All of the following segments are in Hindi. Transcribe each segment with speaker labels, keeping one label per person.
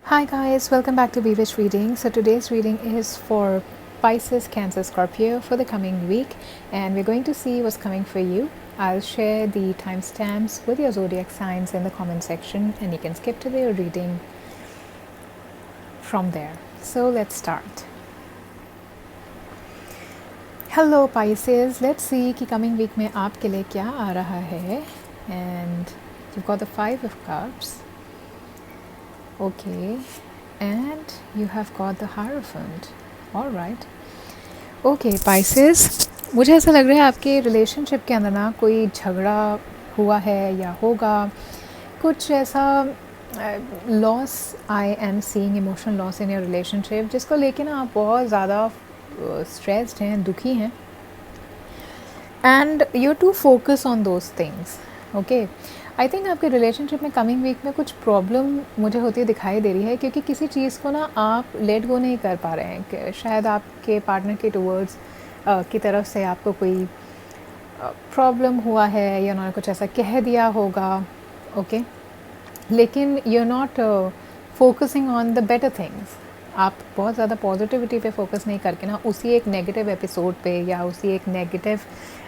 Speaker 1: Hi guys, welcome back to Beavish Reading. So today's reading is for Pisces, Cancer, Scorpio for the coming week, and we're going to see what's coming for you. I'll share the timestamps with your zodiac signs in the comment section, and you can skip to the reading from there. So let's start. Hello Pisces, let's see कि coming week में आपके लिए क्या आ रहा है. And you've got the Five of Cups. Okay, and you have got the Hierophant. All right. Okay, Pisces, मुझे ऐसा लग रहा है आपके रिलेशनशिप के अंदर ना कोई झगड़ा हुआ है या होगा, कुछ ऐसा loss I am seeing, emotional loss in your relationship, जिसको लेके ना आप बहुत ज़्यादा स्ट्रेस्ड हैं, दुखी हैं, and you to focus on those things. Okay, I think आपके रिलेशनशिप में कमिंग वीक में कुछ प्रॉब्लम मुझे होती दिखाई दे रही है, क्योंकि किसी चीज़ को ना आप लेट गो नहीं कर पा रहे हैं. कि शायद आपके पार्टनर के टूवर्ड्स की तरफ से आपको कोई प्रॉब्लम हुआ है या उन्होंने कुछ ऐसा कह दिया होगा. ओके, लेकिन you are not focusing on the better things. आप बहुत ज़्यादा पॉजिटिविटी पे फोकस नहीं करके ना उसी एक नेगेटिव एपिसोड पे या उसी एक नेगेटिव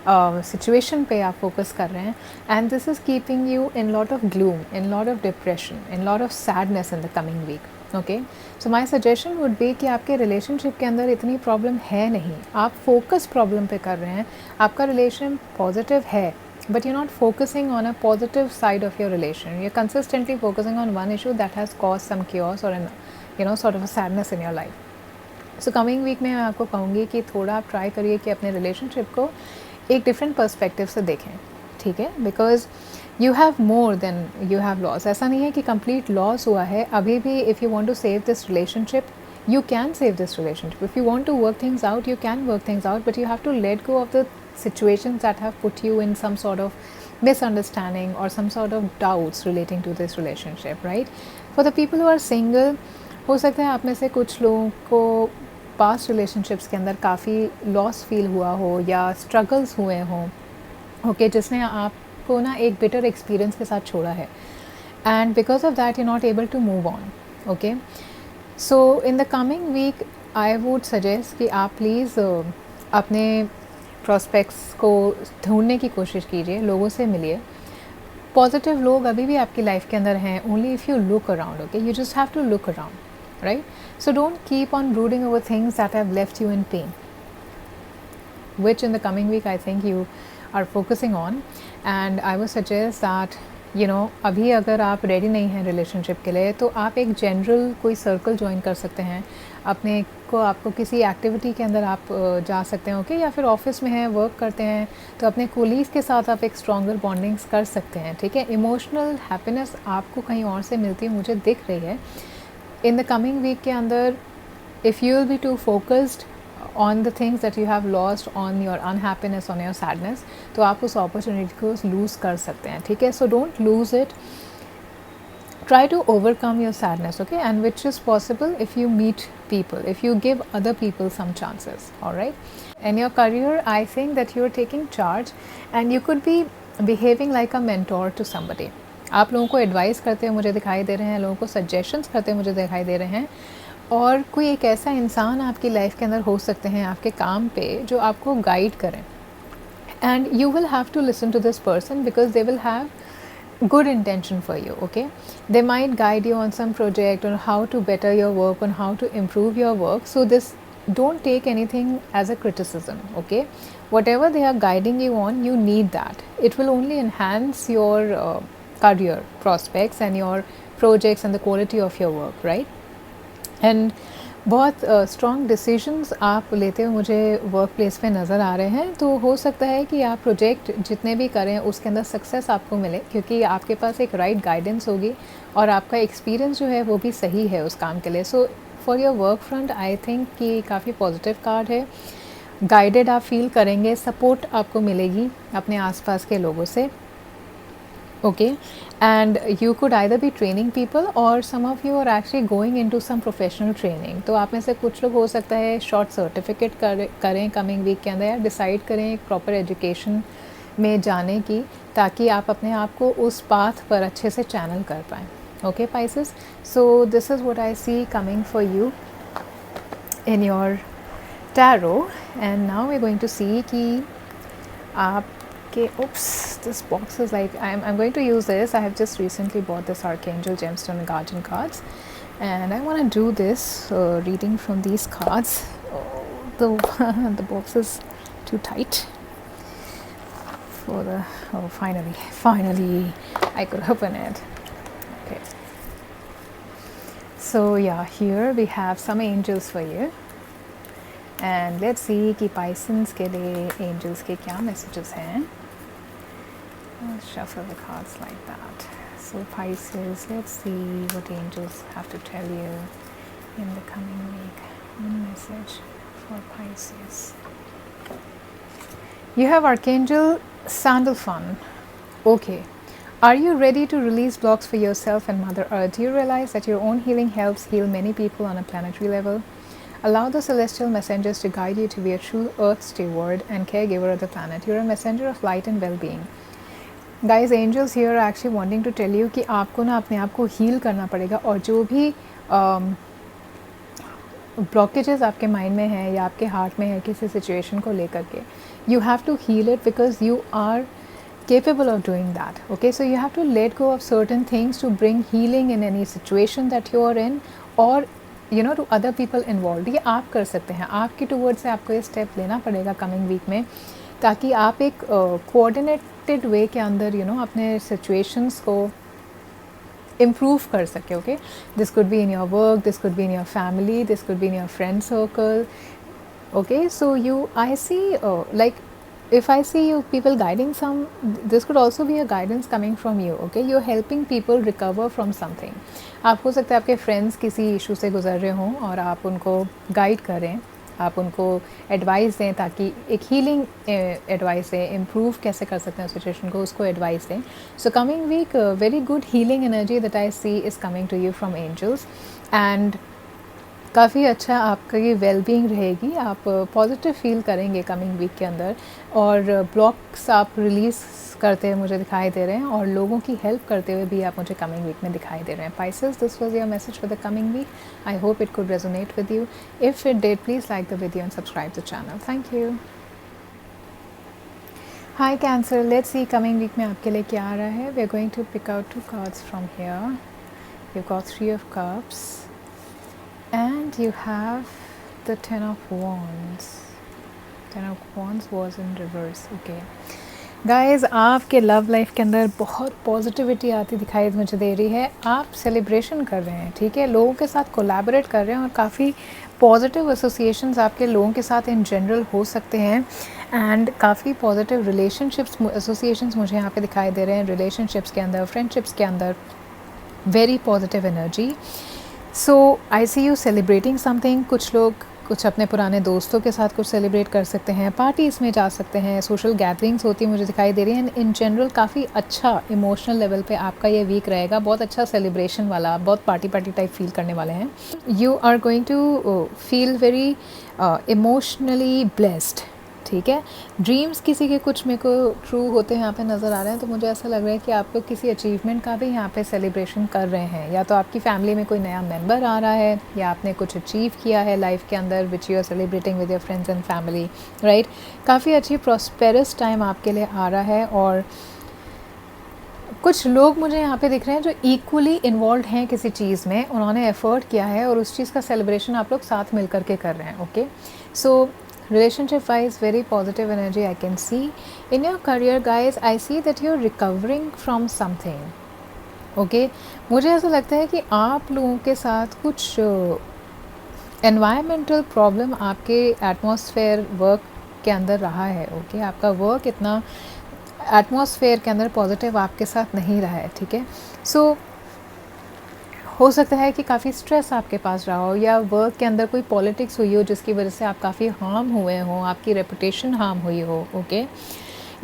Speaker 1: सिचुएशन पे आप फोकस कर रहे हैं, and this is keeping you in lot of gloom, in lot of depression, in lot of sadness in the coming week. Okay, so my suggestion would be कि आपके रिलेशनशिप के अंदर इतनी प्रॉब्लम है नहीं, आप फोकस प्रॉब्लम पे कर रहे हैं. आपका रिलेशन पॉजिटिव है, but you're not focusing on a positive side of your relation. You're consistently focusing on one issue that has caused some chaos or an sort of a sadness in your life. So coming week में मैं आपको कहूँगी कि थोड़ा आप ट्राई करिए कि अपने रिलेशनशिप को एक डिफरेंट पर्सपेक्टिव से देखें. ठीक है, because you have more than you have loss. ऐसा नहीं है कि कंप्लीट लॉस हुआ है. अभी भी if you want to save this relationship, you can save this relationship. If you want to work things out, you can work things out, but you have to let go of the situations that have put you in some sort of misunderstanding or some sort of doubts relating to this relationship, right? For the people who are single, हो सकता है आप में से कुछ लोगों को पास्ट रिलेशनशिप्स के अंदर काफ़ी लॉस फील हुआ हो या स्ट्रगल्स हुए हों, ओके, जिसने आपको ना एक बिटर एक्सपीरियंस के साथ छोड़ा है, and because of that you not able to move on. Okay, so in the coming week I would suggest कि आप प्लीज़ अपने प्रॉस्पेक्ट्स को ढूंढने की कोशिश कीजिए, लोगों से मिलिए. पॉजिटिव लोग अभी भी आपकी लाइफ के अंदर हैं, only if you look around. Okay, you just have to look around, right? So don't keep on brooding over things that have left you in pain, which in the coming week I think you are focusing on. And I would suggest that अभी अगर आप रेडी नहीं हैं रिलेशनशिप के लिए, तो आप एक जनरल कोई सर्कल ज्वाइन कर सकते हैं अपने को. आपको किसी एक्टिविटी के अंदर आप जा सकते हैं. ओके, या फिर ऑफिस में हैं, वर्क करते हैं, तो अपने कोलीग्स के साथ आप एक स्ट्रॉन्गर बॉन्डिंग्स कर सकते हैं. ठीक है, इमोशनल हैप्पीनेस आपको कहीं और से मिलती है, मुझे दिख रही है इन द कमिंग वीक के अंदर. If you will be too focused on the things that you have lost, on your unhappiness, on your sadness, तो आप उस opportunity को lose कर सकते हैं. ठीक है, so don't lose it. Try to overcome your sadness, okay, and which is possible if you meet people, if you give other people some chances. All right, in your career I think that you are taking charge and you could be behaving like a mentor to somebody. आप लोगों को एडवाइस करते हुए मुझे दिखाई दे रहे हैं, लोगों को सजेशंस करते हुए मुझे दिखाई दे रहे हैं, और कोई एक ऐसा इंसान आपकी लाइफ के अंदर हो सकते हैं आपके काम पे जो आपको गाइड करें. And you will have to listen to this person because they will have good intention for you. Okay, they might guide you on some project on how to better your work, on how to improve your work. So this, don't take anything as a criticism. Okay, whatever they are guiding you on, you need that. It will only enhance your career prospects and your projects and the quality of your work, right? And बहुत स्ट्रॉन्ग डिसीजंस आप लेते हुए मुझे वर्क प्लेस पे नज़र आ रहे हैं. तो हो सकता है कि आप प्रोजेक्ट जितने भी करें उसके अंदर सक्सेस आपको मिले, क्योंकि आपके पास एक राइट गाइडेंस होगी और आपका एक्सपीरियंस जो है वो भी सही है उस काम के लिए. So for your work front I think कि काफ़ी पॉजिटिव कार्ड है. गाइडेड आप फील करेंगे, सपोर्ट आपको मिलेगी अपने आसपास के लोगों से. Okay, and you could either be training people or some of you are actually going into some professional training. तो आप में से कुछ लोग हो सकता है शॉर्ट सर्टिफिकेट करें कमिंग वीक के अंदर, या डिसाइड करें एक प्रॉपर एजुकेशन में जाने की, ताकि आप अपने आप को उस पाथ पर अच्छे से चैनल कर पाएँ. Okay, Pisces, so this is what I see coming for you in your tarot. And now we're going to see कि आपके oops, this box is like I'm going to use this. I have just recently bought this Archangel Gemstone Guardian cards, and I want to do this reading from these cards. Oh, the box is too tight for the finally I could open it. Okay, so yeah, here we have some angels for you, and let's see कि Pisces के लिए angels के क्या messages हैं. Let's shuffle the cards like that. So Pisces, let's see what angels have to tell you in the coming week. One message for Pisces. You have Archangel Sandalphon. Okay. Are you ready to release blocks for yourself and Mother Earth? Do you realize that your own healing helps heal many people on a planetary level? Allow the celestial messengers to guide you to be a true Earth steward and caregiver of the planet. You're a messenger of light and well-being. Guys, angels here are actually wanting to tell you कि आपको ना अपने आप को हील करना पड़ेगा, और जो भी ब्लॉकेजेस आपके माइंड में हैं या आपके हार्ट में है किसी सिचुएशन को लेकर के, you have to heal it because you are capable of doing that. Okay, so you have to let go of certain things to bring healing in any situation that you are in, or you know, to other people involved. ये आप कर सकते हैं, आपकी टूवर्ड से आपको ये स्टेप लेना पड़ेगा कमिंग वीक में, ताकि आप एक कोऑर्डिनेटेड वे के अंदर यू नो अपने सिचुएशंस को improve कर सके. Okay, this could be in your work, this could be in your family, this could be in your friend circle. Okay, so I see like if I see you people guiding some, this could also be a guidance coming from you. Okay, you're helping people recover from something. आप हो सकता है आपके फ्रेंड्स किसी इशू से गुजर रहे हों और आप उनको गाइड करें, आप उनको एडवाइस दें, ताकि एक हीलिंग एडवाइस दें, इम्प्रूव कैसे कर सकते हैं सिचुएशन को, उसको एडवाइस दें. So coming week very good healing energy that I see is coming to you from angels, and काफ़ी अच्छा आपकी वेलबींग रहेगी. आप पॉजिटिव फील करेंगे कमिंग वीक के अंदर, और ब्लॉक्स आप रिलीज़ करते हुए मुझे दिखाई दे रहे हैं, और लोगों की हेल्प करते हुए भी आप मुझे कमिंग वीक में दिखाई दे रहे हैं. Pisces, this was your message for the coming week. I hope it could resonate with you. If it did, please like the video and subscribe to the channel. Thank you. Hi Cancer, let's see coming week में आपके लिए क्या आ रहा है. We're going to pick out 2 cards from here. You've got 3 of Cups. And you have the 10 of Wands. 10 of Wands was in reverse. Okay. Guys, आपके लव लाइफ के अंदर बहुत पॉजिटिविटी आती दिखाई मुझे दे रही है. आप सेलिब्रेशन कर रहे हैं, ठीक है, लोगों के साथ कोलैबोरेट कर रहे हैं, और काफ़ी पॉजिटिव एसोसिएशंस आपके लोगों के साथ इन जनरल हो सकते हैं, एंड काफ़ी पॉजिटिव रिलेशनशिप्स एसोसिएशंस मुझे यहाँ पे दिखाई दे रहे हैं. रिलेशनशिप्स के अंदर, फ्रेंडशिप्स के अंदर very positive energy. So I see you celebrating something. कुछ लोग कुछ अपने पुराने दोस्तों के साथ कुछ सेलिब्रेट कर सकते हैं, पार्टीज़ में जा सकते हैं, सोशल गैदरिंग्स होती मुझे दिखाई दे रही हैं. इन जनरल काफ़ी अच्छा इमोशनल लेवल पे आपका ये वीक रहेगा, बहुत अच्छा सेलिब्रेशन वाला, बहुत पार्टी टाइप फील करने वाले हैं. You are going to feel very emotionally blessed, ठीक है. ड्रीम्स किसी के कुछ मेरे को ट्रू होते हैं यहाँ पे नज़र आ रहे हैं, तो मुझे ऐसा लग रहा है कि आप लोग किसी अचीवमेंट का भी यहाँ पे सेलिब्रेशन कर रहे हैं, या तो आपकी फैमिली में कोई नया मेंबर आ रहा है, या आपने कुछ अचीव किया है लाइफ के अंदर which you are celebrating with your friends and family, right. काफ़ी अच्छी प्रॉस्पेरस टाइम आपके लिए आ रहा है, और कुछ लोग मुझे यहाँ पे दिख रहे हैं जो इक्वली इन्वॉल्व हैं किसी चीज़ में, उन्होंने एफर्ट किया है और उस चीज़ का सेलिब्रेशन आप लोग साथ मिल करके कर रहे हैं. Okay, so relationship wise very positive energy I can see. In your career guys, I see that you're recovering from something. Okay, मुझे ऐसा लगता है कि आप लोगों के साथ कुछ environmental problem आपके atmosphere work के अंदर रहा है. Okay, आपका वर्क इतना atmosphere के अंदर पॉजिटिव आपके साथ नहीं रहा है, ठीक है. सो हो सकता है कि काफ़ी स्ट्रेस आपके पास रहा हो, या वर्क के अंदर कोई पॉलिटिक्स हुई हो जिसकी वजह से आप काफ़ी हार्म हुए हों, आपकी रेपुटेशन हार्म हुई हो. ओके,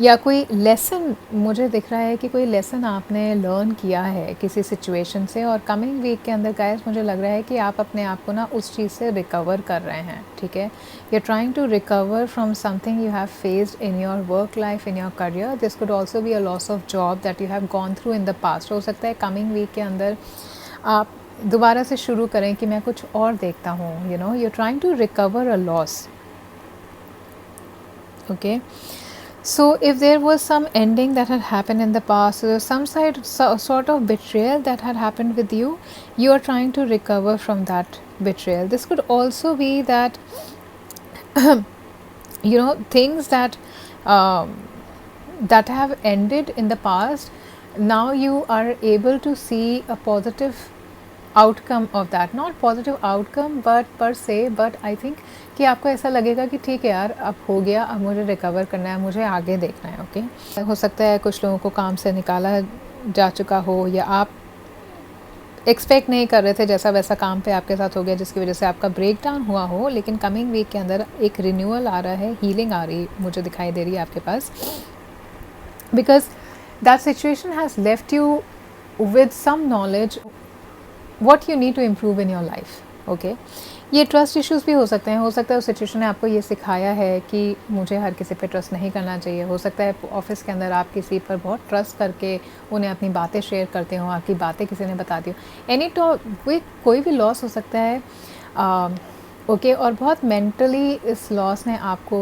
Speaker 1: या कोई लेसन मुझे दिख रहा है कि कोई लेसन आपने लर्न किया है किसी सिचुएशन से, और कमिंग वीक के अंदर गाइस मुझे लग रहा है कि आप अपने आप को ना उस चीज़ से रिकवर कर रहे हैं, ठीक है। You are trying to recover from something you have faced in your work life, in your career. This could also be a loss of job that you have gone through in the past. हो सकता है कमिंग वीक के अंदर आप दोबारा से शुरू करें कि मैं कुछ और देखता हूँ, you know, you are trying to recover a loss, okay. So if there was some ending that had happened in the past, or some sort of betrayal that had happened with you, you are trying to recover from that betrayal. This could also be that you know, things um, that have ended in the past, now you are able to see a positive outcome of that, not positive outcome but पर से, बट आई थिंक कि आपको ऐसा लगेगा कि ठीक है यार, अब हो गया, अब मुझे रिकवर करना है, मुझे आगे देखना है, ओके। हो सकता है कुछ लोगों को काम से निकाला जा चुका हो, या आप एक्सपेक्ट नहीं कर रहे थे जैसा वैसा काम पे आपके साथ हो गया, जिसकी वजह से आपका ब्रेक डाउन हुआ हो। लेकिन कमिंग वीक के अंदर एक रिन्यूअल आ रहा है, हीलिंग आ रही मुझे दिखाई दे रही है आपके पास, because that situation has left you with some knowledge what you need to improve in your life, okay. ये ट्रस्ट इश्यूज़ भी हो सकते हैं। हो सकता है उस सिचुएशन ने आपको ये सिखाया है कि मुझे हर किसी पे ट्रस्ट नहीं करना चाहिए। हो सकता है ऑफिस के अंदर आप किसी पर बहुत ट्रस्ट करके उन्हें अपनी बातें शेयर करते हो, आपकी बातें किसी ने बता दी हो। एनी कोई भी लॉस हो सकता है, ओके। और बहुत मेंटली इस लॉस ने आपको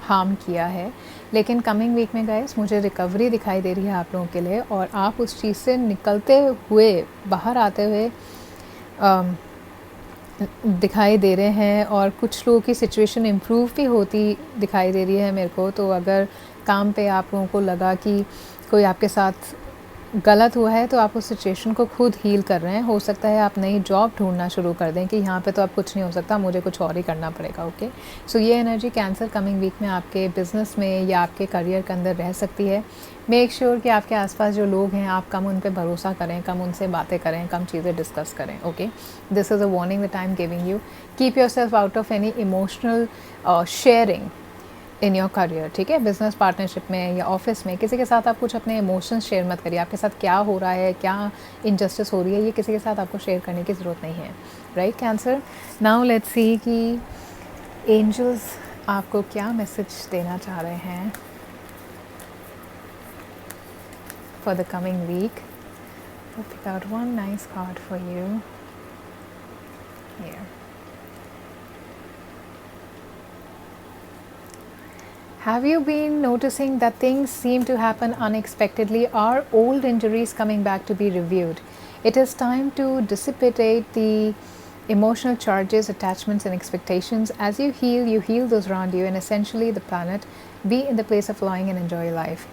Speaker 1: हार्म किया है। लेकिन कमिंग वीक में गाइस मुझे रिकवरी दिखाई दे रही है आप लोगों के लिए, और आप उस चीज़ से निकलते हुए, बाहर आते हुए दिखाई दे रहे हैं। और कुछ लोगों की सिचुएशन इम्प्रूव भी होती दिखाई दे रही है मेरे को। तो अगर काम पे आप लोगों को लगा कि कोई आपके साथ गलत हुआ है, तो आप उस सिचुएशन को खुद हील कर रहे हैं। हो सकता है आप नई जॉब ढूंढना शुरू कर दें कि यहाँ पे तो अब कुछ नहीं हो सकता, मुझे कुछ और ही करना पड़ेगा, ओके। सो ये एनर्जी कैंसर कमिंग वीक में आपके बिज़नेस में या आपके करियर के अंदर रह सकती है। मेक श्योर कि आपके आसपास जो लोग हैं, आप कम उन पे भरोसा करें, कम उनसे बातें करें, कम चीज़ें डिस्कस करें, okay. This is a warning that I am giving you. Keep your self out of any emotional sharing in your career, ठीक है। बिजनेस पार्टनरशिप में या ऑफिस में किसी के साथ आप कुछ अपने इमोशंस शेयर मत करिए। आपके साथ क्या हो रहा है, क्या इनजस्टिस हो रही है, ये किसी के साथ आपको शेयर करने की ज़रूरत नहीं है, right cancer. Now let's see कि एंजल्स आपको क्या मैसेज देना चाह रहे हैं for the coming week. Pick out one nice card for you here. Have you been noticing that things seem to happen unexpectedly? Are old injuries coming back to be reviewed? It is time to dissipate the emotional charges, attachments, and expectations. As you heal those around you, and essentially the planet. Be in the place of allowing and enjoy life.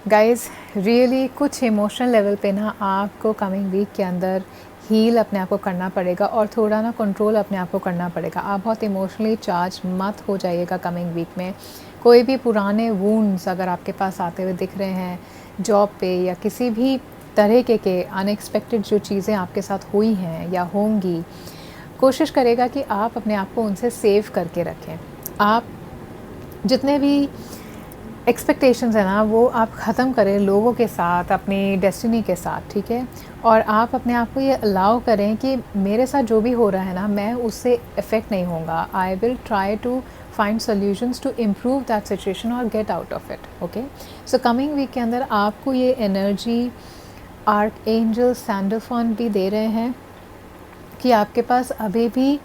Speaker 1: Guys, really कुछ emotional level पे ना आपको coming week के अंदर हील अपने आप को करना पड़ेगा, और थोड़ा ना कंट्रोल अपने आप को करना पड़ेगा। आप बहुत इमोशनली चार्ज मत हो जाइएगा कमिंग वीक में। कोई भी पुराने वूंड्स अगर आपके पास आते हुए दिख रहे हैं जॉब पे, या किसी भी तरह के अनएक्सपेक्टेड जो चीज़ें आपके साथ हुई हैं या होंगी, कोशिश करेगा कि आप अपने आप को उनसे सेव करके रखें। आप जितने भी एक्सपेक्टेशंस है ना, वो आप ख़त्म करें लोगों के साथ, अपनी डेस्टिनी के साथ, ठीक है। और आप अपने आप को ये अलाउ करें कि मेरे साथ जो भी हो रहा है ना, मैं उससे इफ़ेक्ट नहीं होऊंगा। I will try to find solutions to improve that situation और get out of it, okay. So coming week के अंदर आपको ये एनर्जी आर्क एंजल सैंडलफॉन भी दे रहे हैं कि आपके पास अभी भी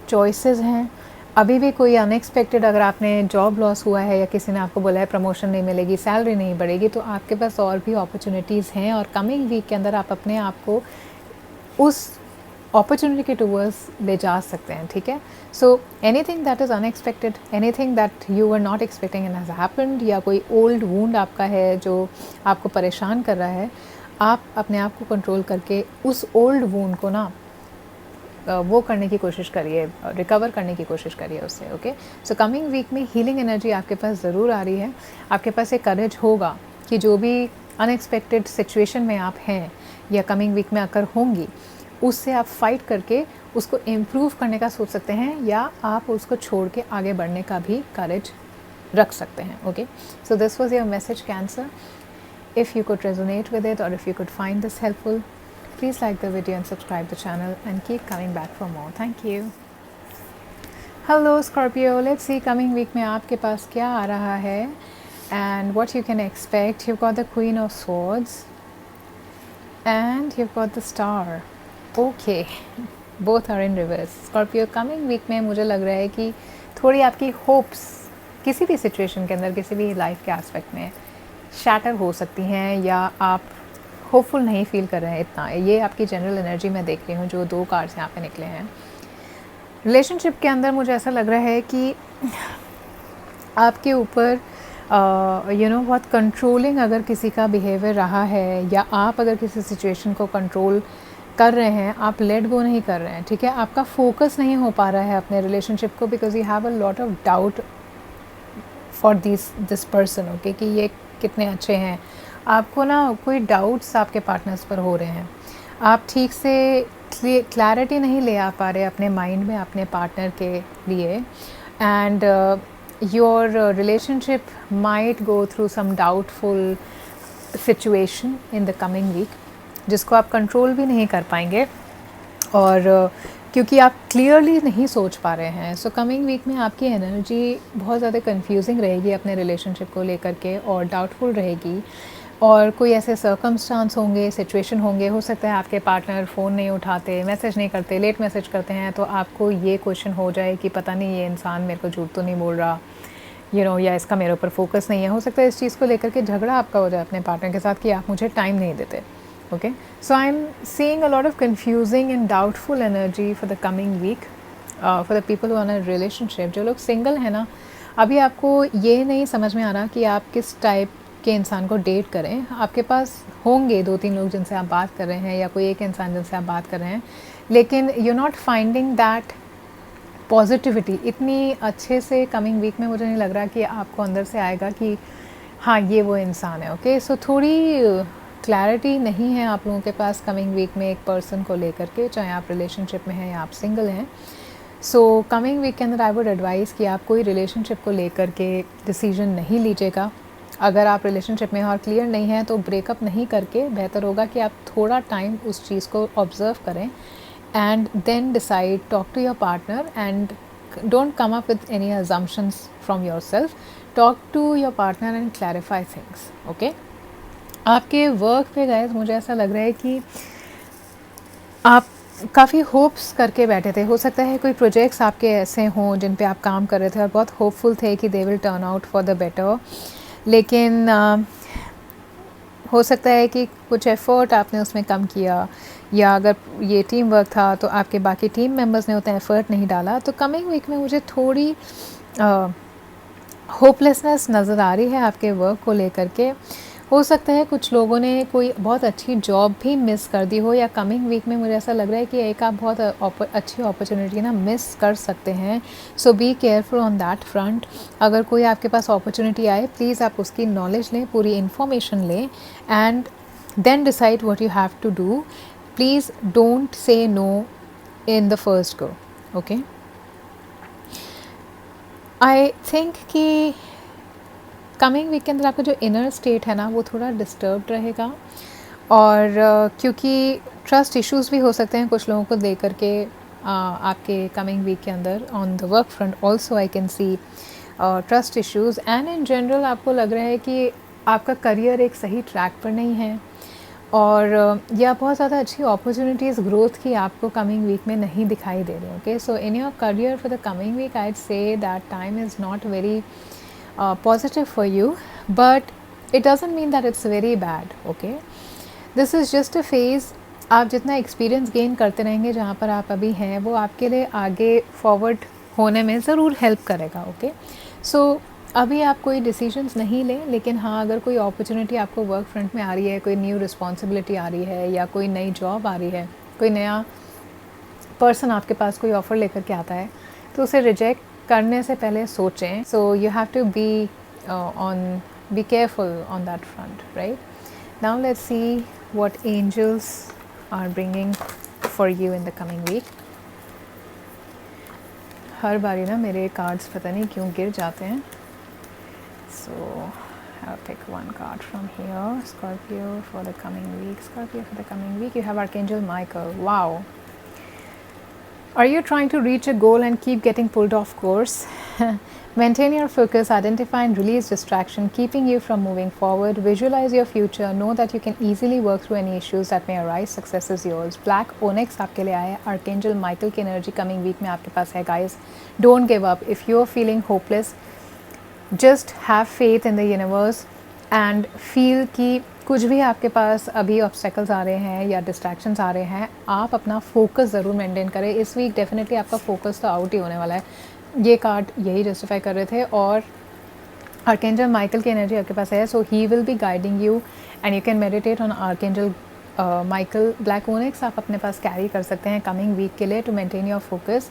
Speaker 1: चॉइसेस हैं। अभी भी कोई अनएक्सपेक्टेड, अगर आपने जॉब लॉस हुआ है या किसी ने आपको बोला है प्रमोशन नहीं मिलेगी, सैलरी नहीं बढ़ेगी, तो आपके पास और भी अपॉर्चुनिटीज़ हैं। और कमिंग वीक के अंदर आप अपने आप को उस अपॉर्चुनिटी के टूवर्ड्स ले जा सकते हैं, ठीक है। So anything that is unexpected, anything that you were not expecting and has happened, या कोई ओल्ड वूंड आपका है जो आपको परेशान कर रहा है, आप अपने आप को कंट्रोल करके उस ओल्ड वूंड को ना वो करने की कोशिश करिए, रिकवर करने की कोशिश करिए उससे, ओके। सो कमिंग वीक में हीलिंग एनर्जी आपके पास ज़रूर आ रही है। आपके पास एक करेज होगा कि जो भी अनएक्सपेक्टेड सिचुएशन में आप हैं या कमिंग वीक में अगर होंगी, उससे आप फाइट करके उसको इम्प्रूव करने का सोच सकते हैं, या आप उसको छोड़ के आगे बढ़ने का भी करेज रख सकते हैं. Okay, so this was your message cancer. If you could resonate with it or if you could find this helpful, please like the video and subscribe the channel and keep coming back for more. Thank you. Hello Scorpio, let's see coming week में आपके पास क्या आ रहा है and what you can expect. You've got the Queen of Swords and you've got the Star. Okay, both are in reverse. Scorpio, coming week में मुझे लग रहा है कि थोड़ी आपकी hopes किसी भी situation के अंदर, किसी भी life के aspect में शैटर हो सकती हैं या आप होपफुल नहीं फील कर रहे हैं इतना. ये आपकी जनरल एनर्जी मैं देख रही हूँ जो 2 कार्ड्स यहाँ पे निकले हैं. रिलेशनशिप के अंदर मुझे ऐसा लग रहा है कि आपके ऊपर बहुत कंट्रोलिंग अगर किसी का बिहेवियर रहा है या आप अगर किसी सिचुएशन को कंट्रोल कर रहे हैं, आप लेट गो नहीं कर रहे हैं. ठीक है, आपका फोकस नहीं हो पा रहा है अपने रिलेशनशिप को because you have a lot of doubt for this person. Okay, कि ये कितने अच्छे हैं. आपको ना कोई डाउट्स आपके पार्टनर्स पर हो रहे हैं. आप ठीक से क्लैरिटी नहीं ले आ पा रहे अपने माइंड में अपने पार्टनर के लिए and your relationship might go through some doubtful situation in the coming week जिसको आप कंट्रोल भी नहीं कर पाएंगे और क्योंकि आप क्लियरली नहीं सोच पा रहे हैं. सो कमिंग वीक में आपकी एनर्जी बहुत ज़्यादा कंफ्यूजिंग रहेगी अपने रिलेशनशिप को लेकर के और डाउटफुल रहेगी और कोई ऐसे सर्कमस्टांस होंगे, सिचुएशन होंगे. हो सकता है आपके पार्टनर फ़ोन नहीं उठाते, मैसेज नहीं करते, लेट मैसेज करते हैं तो आपको ये क्वेश्चन हो जाए कि पता नहीं ये इंसान मेरे को झूठ तो नहीं बोल रहा या इसका मेरे ऊपर फोकस नहीं है. हो सकता है इस चीज़ को लेकर के झगड़ा आपका हो जाए अपने पार्टनर के साथ कि आप मुझे टाइम नहीं देते. Okay, so I'm seeing a lot of confusing and doubtful energy for the coming week for the people who are in a relationship. जो लोग सिंगल हैं ना, अभी आपको ये नहीं समझ में आ रहा कि आप किस टाइप के इंसान को डेट करें. आपके पास होंगे 2-3 लोग जिनसे आप बात कर रहे हैं या कोई एक इंसान जिनसे आप बात कर रहे हैं, लेकिन you not finding that positivity इतनी अच्छे से. कमिंग वीक में मुझे नहीं लग रहा कि आपको अंदर से आएगा कि हाँ ये वो इंसान है. ओके, सो थोड़ी क्लैरिटी नहीं है आप लोगों के पास कमिंग वीक में एक पर्सन को लेकर के, चाहे आप रिलेशनशिप में हैं या आप सिंगल हैं. सो कमिंग वीक के अंदर आई वुड एडवाइस कि आप कोई रिलेशनशिप को लेकर के डिसीजन नहीं लीजिएगा. अगर आप रिलेशनशिप में और क्लियर नहीं हैं तो ब्रेकअप नहीं करके बेहतर होगा कि आप थोड़ा टाइम उस चीज़ को ऑब्ज़र्व करें and then decide, talk to your partner and don't come up with any assumptions from your self. Talk to your partner and clarify things. Okay, आपके वर्क पे गाइस मुझे ऐसा लग रहा है कि आप काफ़ी होप्स करके बैठे थे. हो सकता है कोई प्रोजेक्ट्स आपके ऐसे हों जिन पे आप काम कर रहे थे और बहुत होपफुल थे कि they will turn out for the better, लेकिन हो सकता है कि कुछ एफ़र्ट आपने उसमें कम किया या अगर ये टीम वर्क था तो आपके बाकी टीम मेंबर्स ने उतना एफ़र्ट नहीं डाला. तो कमिंग वीक में मुझे थोड़ी होपलेसनेस नज़र आ रही है आपके वर्क को लेकर के. हो सकता है कुछ लोगों ने कोई बहुत अच्छी जॉब भी मिस कर दी हो या कमिंग वीक में मुझे ऐसा लग रहा है कि एक आप बहुत अच्छी अपॉर्चुनिटी ना मिस कर सकते हैं. So be careful on that front. अगर कोई आपके पास अपॉर्चुनिटी आए प्लीज़ आप उसकी नॉलेज लें, पूरी इन्फॉर्मेशन लें and then decide what you have to do. Please don't say no in the first go. Okay, I think कि कमिंग वीक के अंदर आपका जो इनर स्टेट है ना वो थोड़ा डिस्टर्ब्ड रहेगा और क्योंकि ट्रस्ट इश्यूज भी हो सकते हैं कुछ लोगों को लेकर के आपके कमिंग वीक के अंदर. On the work front also I can see trust issues and in general आपको लग रहा है कि आपका करियर एक सही ट्रैक पर नहीं है और या बहुत ज़्यादा अच्छी अपॉर्चुनिटीज़ ग्रोथ की आपको कमिंग वीक में नहीं दिखाई दे रही. Okay, so in your career for the coming week I see that time is not very positive for you, but it doesn't mean that it's very bad. Okay, this is just a phase. आप जितना एक्सपीरियंस गेन करते रहेंगे जहाँ पर आप अभी हैं वो आपके लिए आगे फॉरवर्ड होने में ज़रूर हेल्प करेगा. ओके, सो अभी आप कोई डिसीजंस नहीं लें, लेकिन हाँ अगर कोई अपॉर्चुनिटी आपको वर्क फ्रंट में आ रही है, कोई न्यू रिस्पॉन्सिबिलिटी आ रही है या कोई नई जॉब आ रही है, कोई नया पर्सन आपके पास कोई ऑफ़र लेकर के आता है तो उसे रिजेक्ट करने से पहले सोचें. So you have to be careful on that front, right. Now let's see what angels are bringing for you in the coming week. हर बारी ना मेरे कार्ड्स पता नहीं क्यों गिर जाते हैं. So I'll pick one card from here. Scorpio for the coming week. Scorpio for the coming week. You have Archangel Michael. Wow. Are you trying to reach a goal and keep getting pulled off course? Maintain your focus, identify and release distraction, keeping you from moving forward. Visualize your future. Know that you can easily work through any issues that may arise. Success is yours. Black Onyx आपके लिए आया है. Archangel Michael की energy coming week में आपके पास है guys. Don't give up. If you are feeling hopeless, just have faith in the universe and feel कि कुछ भी आपके पास अभी ऑब्स्टेकल्स आ रहे हैं या डिस्ट्रैक्शंस आ रहे हैं, आप अपना फोकस ज़रूर मेंटेन करें. इस वीक डेफिनेटली आपका फोकस तो आउट ही होने वाला है. ये कार्ड यही जस्टिफाई कर रहे थे. और आर्केंजल माइकल की एनर्जी आपके पास है, so he will be guiding you and you can meditate on archangel Michael. Black onyx आप अपने पास कैरी कर सकते हैं कमिंग वीक के लिए to maintain your focus.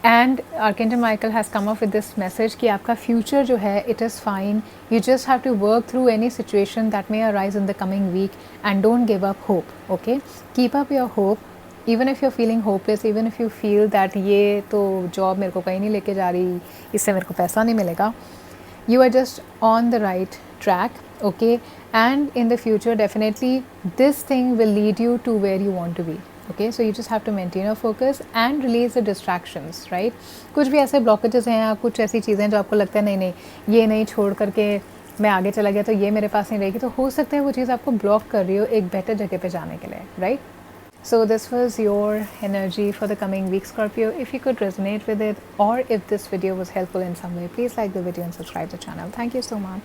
Speaker 1: And archangel Michael has come up with this message कि आपका फ्यूचर जो है it is fine. You just have to work through any situation that may arise in the coming week and don't give up hope. Okay, keep up your hope. Even if you are feeling hopeless, even if you feel that ये तो जॉब मेरे को कहीं नहीं लेके जा रही, इससे मेरे को पैसा नहीं मिलेगा, you are just on the right track. Okay, and in the future definitely this thing will lead you to where you want to be. Okay, so you just have to maintain your focus and release the distractions, right? कुछ भी ऐसे blockages हैं या कुछ ऐसी चीज़ें जो आपको लगता है नहीं नहीं ये नहीं छोड़ करके मैं आगे चला गया तो ये मेरे पास नहीं रहेगी, तो हो सकता है वो चीज़ आपको ब्लॉक कर रही हो एक बेटर जगह पे जाने के लिए, right? So this was your energy for the coming week, Scorpio. If you could resonate with it or if this video was helpful in some way, please like the video and subscribe the channel. Thank you so much.